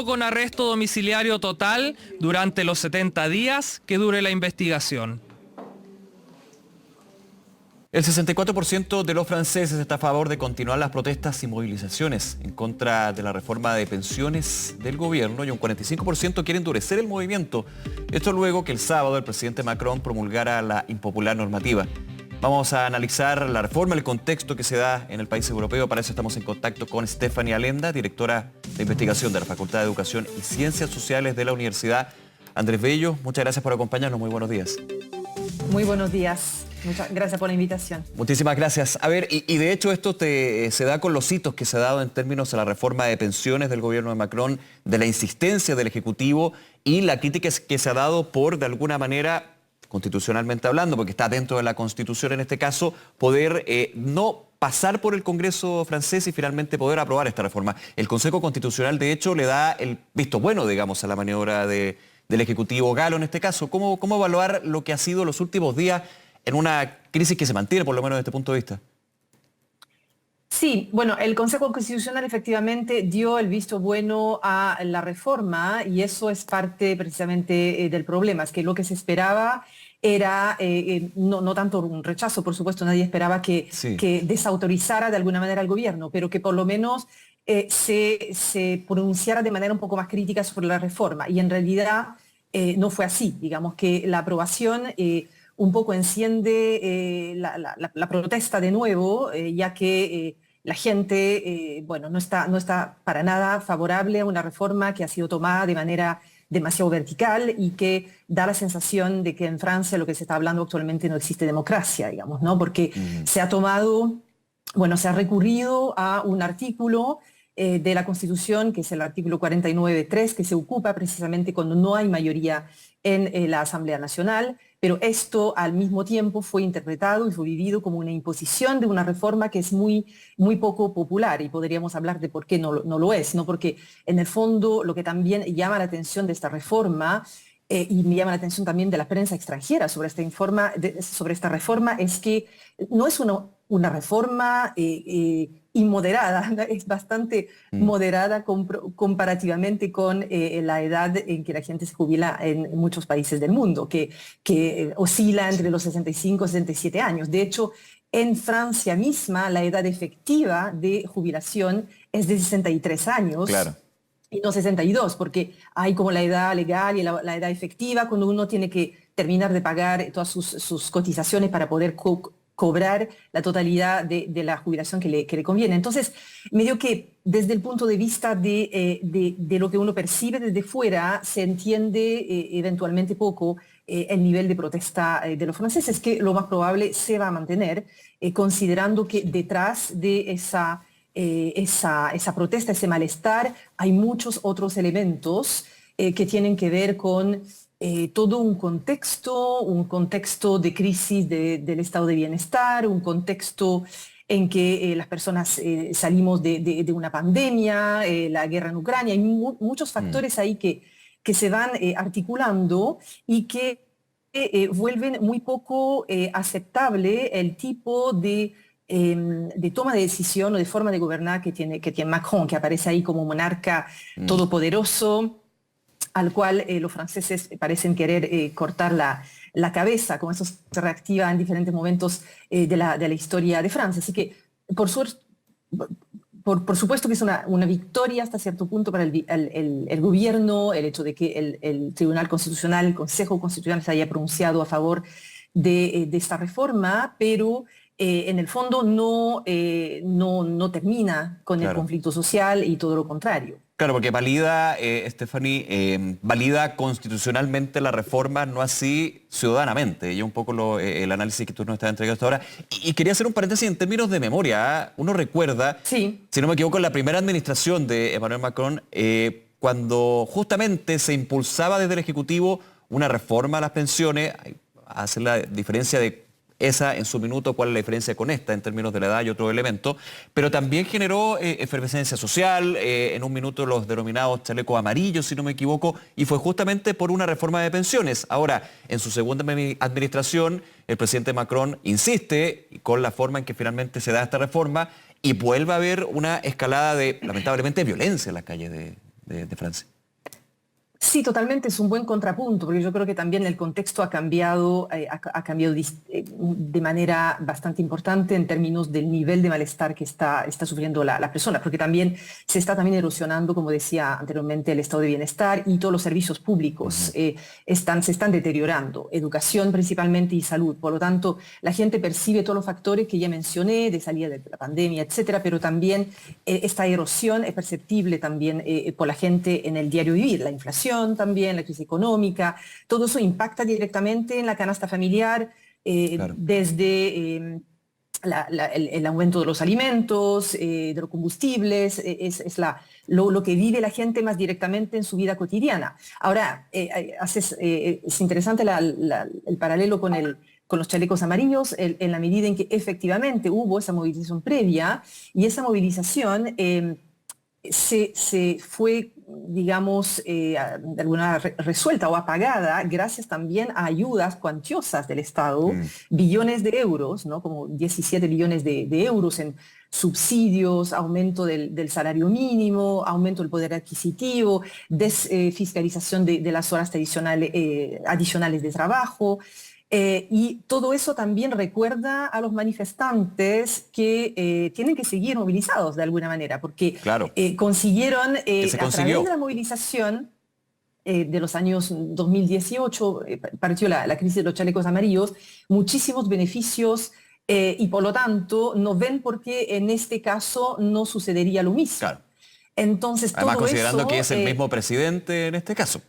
solo con arresto domiciliario total durante los 70 días que dure la investigación. El 64% de los franceses está a favor de continuar las protestas y movilizaciones en contra de la reforma de pensiones del gobierno y un 45% quiere endurecer el movimiento. Esto luego que el sábado el presidente Macron promulgara la impopular normativa. Vamos a analizar la reforma, el contexto que se da en el país europeo. Para eso estamos en contacto con Stephanie Alenda, directora de investigación de la Facultad de Educación y Ciencias Sociales de la Universidad Andrés Bello. Muchas gracias por acompañarnos. Muy buenos días. Muy buenos días. Muchas gracias por la invitación. Muchísimas gracias. A ver, y de hecho esto se da con los hitos que se ha dado en términos de la reforma de pensiones del gobierno de Macron, de la insistencia del Ejecutivo y la crítica que se ha dado por, de alguna manera, constitucionalmente hablando, porque está dentro de la Constitución en este caso, poder no pasar por el Congreso francés y finalmente poder aprobar esta reforma. El Consejo Constitucional, de hecho, le da el visto bueno, digamos, a la maniobra del Ejecutivo galo en este caso. ¿Cómo evaluar lo que ha sido los últimos días en una crisis que se mantiene, por lo menos desde este punto de vista? Sí, bueno, el Consejo Constitucional efectivamente dio el visto bueno a la reforma y eso es parte precisamente del problema, es que lo que se esperaba era no tanto un rechazo, por supuesto, nadie esperaba que desautorizara de alguna manera al gobierno, pero que por lo menos se pronunciara de manera un poco más crítica sobre la reforma. Y en realidad no fue así, digamos que la aprobación un poco enciende la protesta de nuevo, ya que la gente no está para nada favorable a una reforma que ha sido tomada de manera demasiado vertical y que da la sensación de que en Francia lo que se está hablando actualmente no existe democracia, digamos, ¿no? Porque se ha recurrido a un artículo de la Constitución, que es el artículo 49.3, que se ocupa precisamente cuando no hay mayoría en la Asamblea Nacional, pero esto al mismo tiempo fue interpretado y fue vivido como una imposición de una reforma que es muy, muy poco popular, y podríamos hablar de por qué no lo es, ¿no? Porque en el fondo lo que también llama la atención de esta reforma, y me llama la atención también de la prensa extranjera sobre esta reforma, es que no es una reforma inmoderada, ¿no? Es bastante moderada comparativamente con la edad en que la gente se jubila en muchos países del mundo, que oscila entre los 65 y 67 años. De hecho, en Francia misma la edad efectiva de jubilación es de 63 años. Claro. Y no 62, porque hay como la edad legal y la edad efectiva cuando uno tiene que terminar de pagar todas sus cotizaciones para poder cobrar la totalidad de la jubilación que le conviene. Entonces, medio que desde el punto de vista de lo que uno percibe desde fuera, se entiende eventualmente poco el nivel de protesta de los franceses, que lo más probable se va a mantener, considerando que detrás de esa protesta, ese malestar, hay muchos otros elementos que tienen que ver con todo un contexto de crisis del estado de bienestar, un contexto en que las personas salimos de una pandemia, la guerra en Ucrania. Hay muchos factores ahí que se van articulando y que vuelven muy poco aceptable el tipo de toma de decisión o de forma de gobernar que tiene Macron, que aparece ahí como monarca todopoderoso, al cual los franceses parecen querer cortar la cabeza, como eso se reactiva en diferentes momentos de la historia de Francia. Así que, por supuesto que es una victoria hasta cierto punto para el gobierno, el hecho de que el Tribunal Constitucional, el Consejo Constitucional se haya pronunciado a favor de esta reforma, pero en el fondo no termina con el conflicto social y todo lo contrario. Claro, porque valida, Stephanie, valida constitucionalmente la reforma, no así ciudadanamente. Y un poco el análisis que tú nos estás entregando hasta ahora. Y quería hacer un paréntesis en términos de memoria. ¿Eh? Uno recuerda, si no me equivoco, en la primera administración de Emmanuel Macron, cuando justamente se impulsaba desde el Ejecutivo una reforma a las pensiones, hacer la diferencia de esa en su minuto, cuál es la diferencia con esta en términos de la edad y otro elemento, pero también generó efervescencia social, en un minuto los denominados chalecos amarillos, si no me equivoco, y fue justamente por una reforma de pensiones. Ahora, en su segunda administración, el presidente Macron insiste con la forma en que finalmente se da esta reforma y vuelve a haber una escalada de, lamentablemente, violencia en las calles de Francia. Sí, totalmente, es un buen contrapunto, porque yo creo que también el contexto ha cambiado, de manera bastante importante en términos del nivel de malestar que está sufriendo la persona, porque también se está también erosionando, como decía anteriormente, el estado de bienestar y todos los servicios públicos se están deteriorando, educación principalmente y salud. Por lo tanto, la gente percibe todos los factores que ya mencioné, de salida de la pandemia, etcétera, pero también esta erosión es perceptible también por la gente en el diario vivir, la inflación también, la crisis económica, todo eso impacta directamente en la canasta familiar, Claro. desde el aumento de los alimentos, de los combustibles, lo que vive la gente más directamente en su vida cotidiana. Ahora, es interesante el paralelo con los chalecos amarillos, en la medida en que efectivamente hubo esa movilización previa y esa movilización se fue, digamos, de alguna manera resuelta o apagada gracias también a ayudas cuantiosas del Estado, billones de euros, ¿no? Como 17 billones de euros en subsidios, aumento del salario mínimo, aumento del poder adquisitivo, desfiscalización de las horas adicionales de trabajo. Y todo eso también recuerda a los manifestantes que tienen que seguir movilizados de alguna manera, porque Claro. consiguieron, Se a través consiguió. de la movilización de los años 2018, partió la crisis de los chalecos amarillos, muchísimos beneficios y por lo tanto no ven por qué en este caso no sucedería lo mismo. Claro. Entonces, Además, todo considerando eso, que es el mismo presidente en este caso.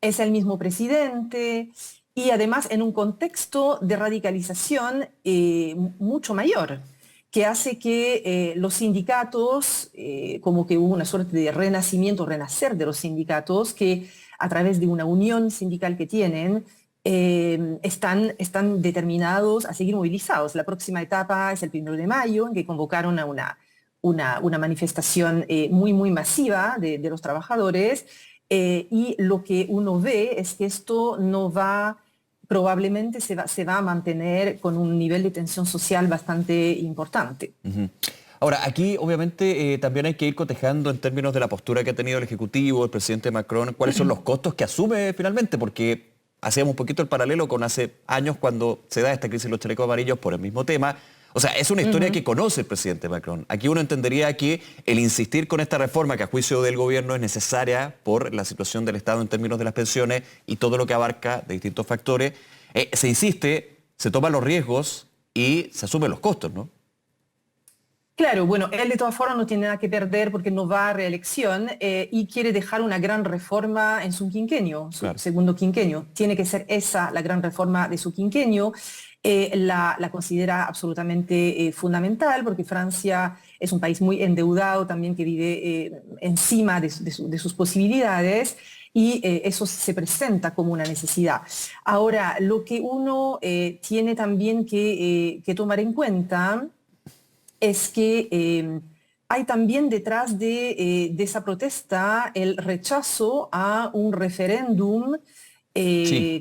es el mismo presidente y además en un contexto de radicalización mucho mayor, que hace que los sindicatos, como que hubo una suerte de renacimiento, renacer de los sindicatos, que a través de una unión sindical que tienen, están determinados a seguir movilizados. La próxima etapa es el 1 de mayo, en que convocaron a una manifestación muy, muy masiva de los trabajadores, y lo que uno ve es que esto no va, probablemente se va a mantener con un nivel de tensión social bastante importante. Ujú. Ahora, aquí obviamente también hay que ir cotejando en términos de la postura que ha tenido el Ejecutivo, el presidente Macron, cuáles son los costos que asume finalmente, porque hacíamos un poquito el paralelo con hace años cuando se da esta crisis de los chalecos amarillos por el mismo tema. O sea, es una historia que conoce el presidente Macron. Aquí uno entendería que el insistir con esta reforma, que a juicio del gobierno es necesaria por la situación del Estado en términos de las pensiones y todo lo que abarca de distintos factores, se insiste, se toman los riesgos y se asumen los costos, ¿no? Claro, bueno, él de todas formas no tiene nada que perder porque no va a reelección y quiere dejar una gran reforma en su quinquenio, su segundo quinquenio. Tiene que ser esa la gran reforma de su quinquenio. La considera absolutamente fundamental porque Francia es un país muy endeudado también que vive encima de sus posibilidades y eso se presenta como una necesidad. Ahora, lo que uno tiene también que tomar en cuenta es que hay también detrás de esa protesta el rechazo a un referéndum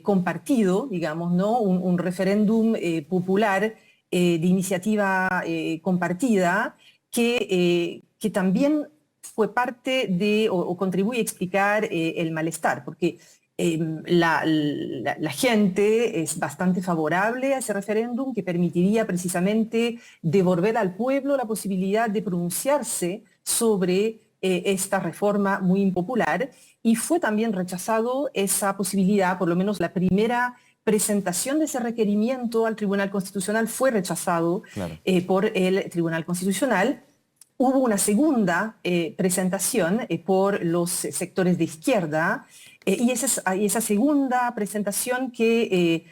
compartido, digamos, ¿no? Un referéndum popular de iniciativa compartida que también fue parte de o contribuye a explicar el malestar, porque la gente es bastante favorable a ese referéndum que permitiría precisamente devolver al pueblo la posibilidad de pronunciarse sobre esta reforma muy impopular y fue también rechazado esa posibilidad, por lo menos la primera presentación de ese requerimiento al Tribunal Constitucional fue rechazado por el Tribunal Constitucional. Hubo una segunda presentación por los sectores de izquierda y esa segunda presentación que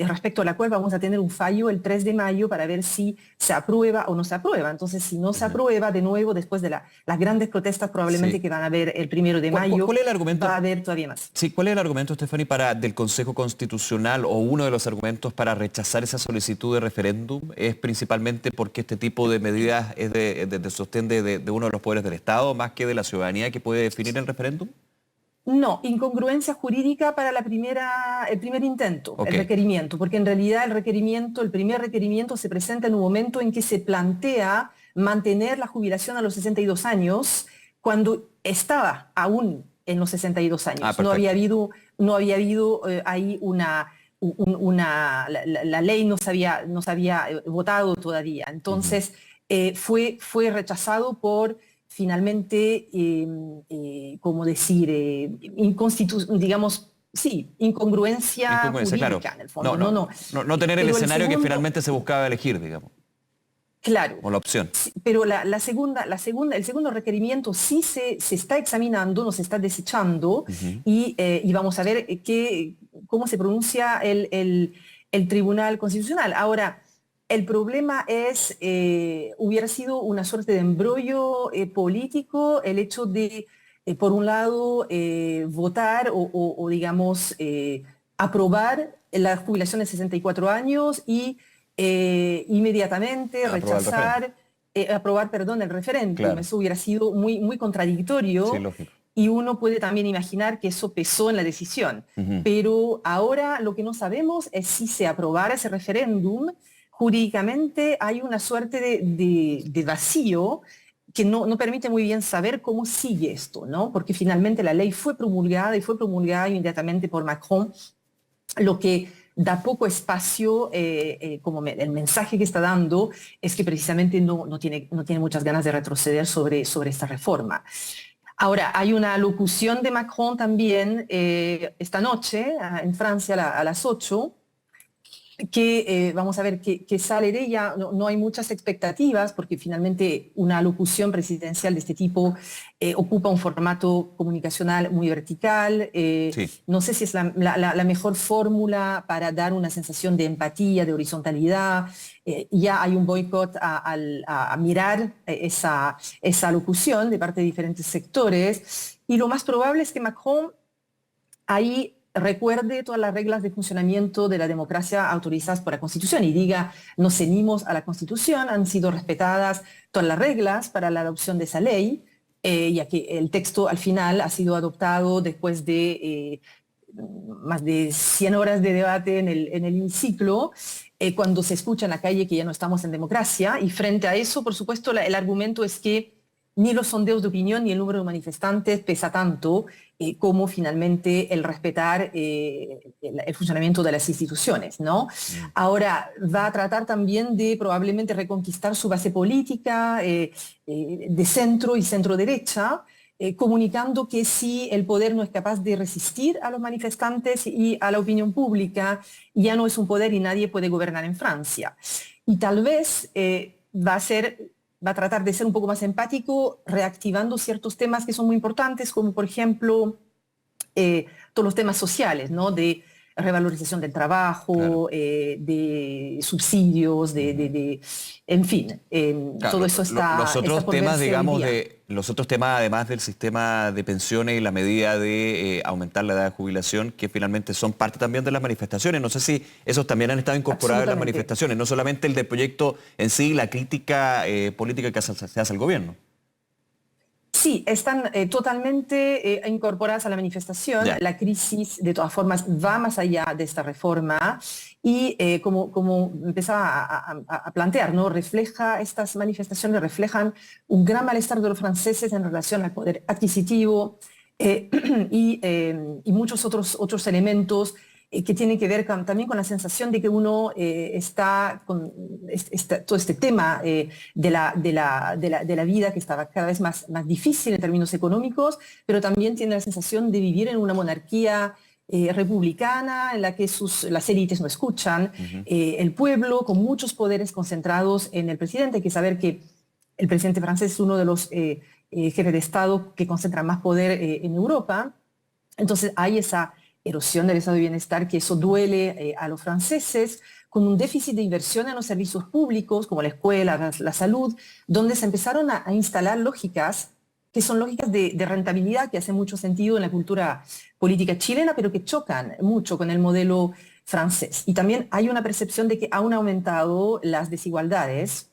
respecto a la cual vamos a tener un fallo el 3 de mayo para ver si se aprueba o no se aprueba. Entonces, si no se aprueba, de nuevo, después de las grandes protestas probablemente que van a haber el 1 de mayo, ¿Cuál es el argumento? Va a haber todavía más. Sí, ¿cuál es el argumento, Stephanie, del Consejo Constitucional o uno de los argumentos para rechazar esa solicitud de referéndum? ¿Es principalmente porque este tipo de medidas es de sostén de uno de los poderes del Estado más que de la ciudadanía que puede definir el referéndum? No, incongruencia jurídica para el primer intento, el requerimiento, porque en realidad el primer requerimiento se presenta en un momento en que se plantea mantener la jubilación a los 62 años cuando estaba aún en los 62 años. Ah, no había habido ahí la ley no se había votado todavía. Entonces, fue rechazado por finalmente, ¿cómo decir? Digamos, sí, incongruencia jurídica, claro. en el fondo. No tener el Pero escenario que finalmente se buscaba elegir, digamos. Claro. O la opción. Sí, pero el segundo requerimiento sí se está examinando, no se está desechando, y vamos a ver cómo se pronuncia el Tribunal Constitucional. Ahora, el problema es, hubiera sido una suerte de embrollo político el hecho de, por un lado, votar o digamos, aprobar la jubilación de 64 años y inmediatamente aprobar, perdón, el referéndum. Claro. Eso hubiera sido muy, muy contradictorio. Sí, lógico. Y uno puede también imaginar que eso pesó en la decisión. Pero ahora lo que no sabemos es si se aprobara ese referéndum, jurídicamente hay una suerte de vacío que no permite muy bien saber cómo sigue esto, ¿no? Porque finalmente la ley fue promulgada inmediatamente por Macron, lo que da poco espacio, como el mensaje que está dando es que precisamente no tiene muchas ganas de retroceder sobre esta reforma. Ahora, hay una locución de Macron también esta noche en Francia a las 8, que vamos a ver qué sale de ella. No hay muchas expectativas porque finalmente una locución presidencial de este tipo ocupa un formato comunicacional muy vertical. Sí. No sé si es la mejor fórmula para dar una sensación de empatía, de horizontalidad. Ya hay un boicot a mirar esa locución de parte de diferentes sectores, y lo más probable es que Macron ahí recuerde todas las reglas de funcionamiento de la democracia autorizadas por la Constitución y diga: nos ceñimos a la Constitución, han sido respetadas todas las reglas para la adopción de esa ley, ya que el texto al final ha sido adoptado después de más de 100 horas de debate en el hemiciclo, cuando se escucha en la calle que ya no estamos en democracia. Y frente a eso, por supuesto, el argumento es que ni los sondeos de opinión ni el número de manifestantes pesa tanto como finalmente el respetar el funcionamiento de las instituciones, ¿no? Ahora, va a tratar también de probablemente reconquistar su base política de centro y centro-derecha, comunicando que si el poder no es capaz de resistir a los manifestantes y a la opinión pública, ya no es un poder y nadie puede gobernar en Francia. Y tal vez va a tratar de ser un poco más empático, reactivando ciertos temas que son muy importantes, como por ejemplo todos los temas sociales, ¿no? De revalorización del trabajo, claro, de subsidios, en fin, claro, todo eso está los otros está por temas, verse hoy digamos, día. los otros temas, además del sistema de pensiones y la medida de aumentar la edad de jubilación, que finalmente son parte también de las manifestaciones. No sé si esos también han estado incorporados en las manifestaciones, no solamente el del proyecto en sí, la crítica política que se hace al gobierno. Sí, están totalmente incorporadas a la manifestación. Ya. La crisis, de todas formas, va más allá de esta reforma y como empezaba a plantear, ¿no? Estas manifestaciones reflejan un gran malestar de los franceses en relación al poder adquisitivo y muchos otros elementos que tienen que ver también con la sensación de que uno está con todo este tema de la vida que estaba cada vez más difícil en términos económicos, pero también tiene la sensación de vivir en una monarquía republicana en la que las élites no escuchan, el pueblo con muchos poderes concentrados en el presidente. Hay que saber que el presidente francés es uno de los jefes de Estado que concentra más poder en Europa. Entonces hay esa erosión del estado de bienestar, que eso duele a los franceses, con un déficit de inversión en los servicios públicos, como la escuela, la salud, donde se empezaron a instalar lógicas que son lógicas de rentabilidad, que hacen mucho sentido en la cultura política chilena, pero que chocan mucho con el modelo francés. Y también hay una percepción de que han aumentado las desigualdades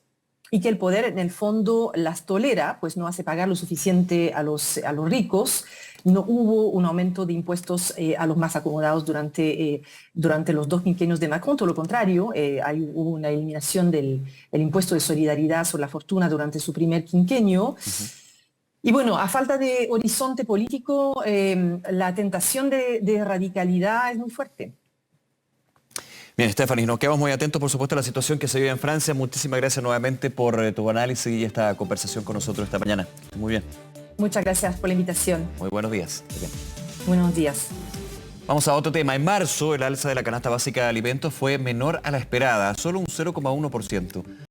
y que el poder en el fondo las tolera, pues no hace pagar lo suficiente a los ricos. No hubo un aumento de impuestos a los más acomodados durante los 2 quinquenios de Macron, todo lo contrario, hubo una eliminación del impuesto de solidaridad sobre la fortuna durante su primer quinquenio. Y bueno, a falta de horizonte político, la tentación de radicalidad es muy fuerte. Bien, Stephanie, nos quedamos muy atentos, por supuesto, a la situación que se vive en Francia. Muchísimas gracias nuevamente por tu análisis y esta conversación con nosotros esta mañana. Muy bien. Muchas gracias por la invitación. Muy buenos días. Muy bien. Buenos días. Vamos a otro tema. En marzo, el alza de la canasta básica de alimentos fue menor a la esperada, solo un 0,1%.